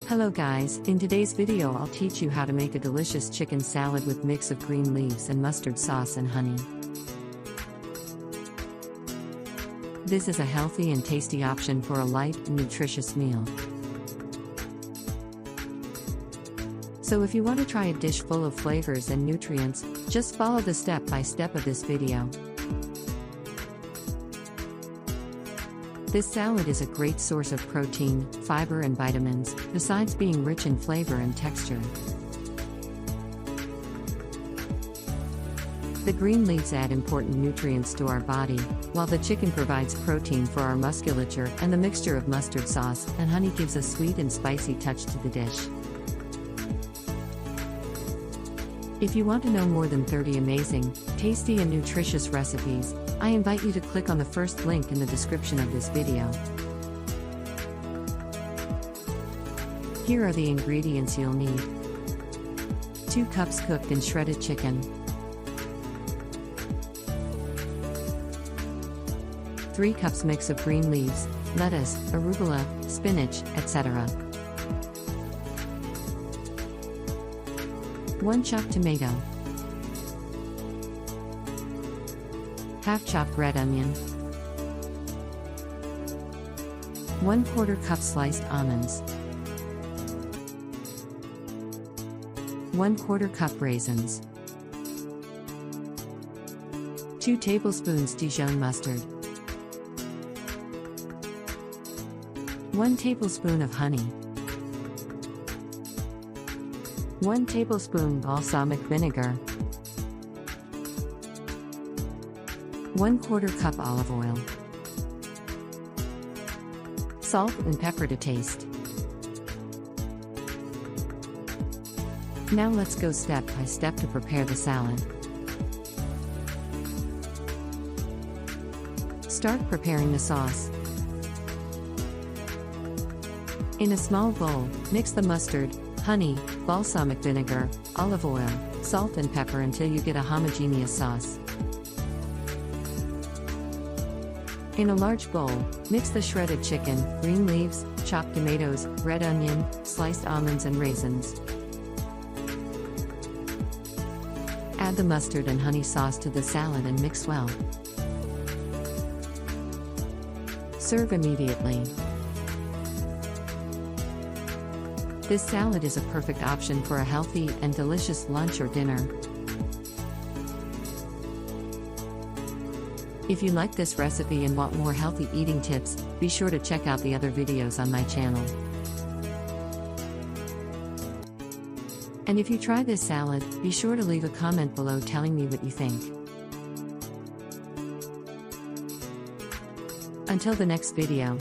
Hello guys, in today's video I'll teach you how to make a delicious chicken salad with mix of green leaves and mustard sauce and honey. This is a healthy and tasty option for a light and nutritious meal. So if you want to try a dish full of flavors and nutrients, just follow the step-by-step of this video. This salad is a great source of protein, fiber and vitamins, besides being rich in flavor and texture. The green leaves add important nutrients to our body, while the chicken provides protein for our musculature, and the mixture of mustard sauce and honey gives a sweet and spicy touch to the dish. If you want to know more than 30 amazing, tasty and nutritious recipes, I invite you to click on the first link in the description of this video. Here are the ingredients you'll need. 2 cups cooked and shredded chicken. 3 cups mix of green leaves, lettuce, arugula, spinach, etc. 1 chopped tomato. Half chopped red onion. 1/4 cup sliced almonds. 1/4 cup raisins. 2 tablespoons Dijon mustard. 1 tablespoon of honey. 1 tablespoon balsamic vinegar. 1/4 cup olive oil. Salt and pepper to taste. Now let's go step by step to prepare the salad. Start preparing the sauce. In a small bowl, mix the mustard, honey, balsamic vinegar, olive oil, salt and pepper until you get a homogeneous sauce. In a large bowl, mix the shredded chicken, green leaves, chopped tomatoes, red onion, sliced almonds and raisins. Add the mustard and honey sauce to the salad and mix well. Serve immediately. This salad is a perfect option for a healthy and delicious lunch or dinner. If you like this recipe and want more healthy eating tips, be sure to check out the other videos on my channel. And if you try this salad, be sure to leave a comment below telling me what you think. Until the next video.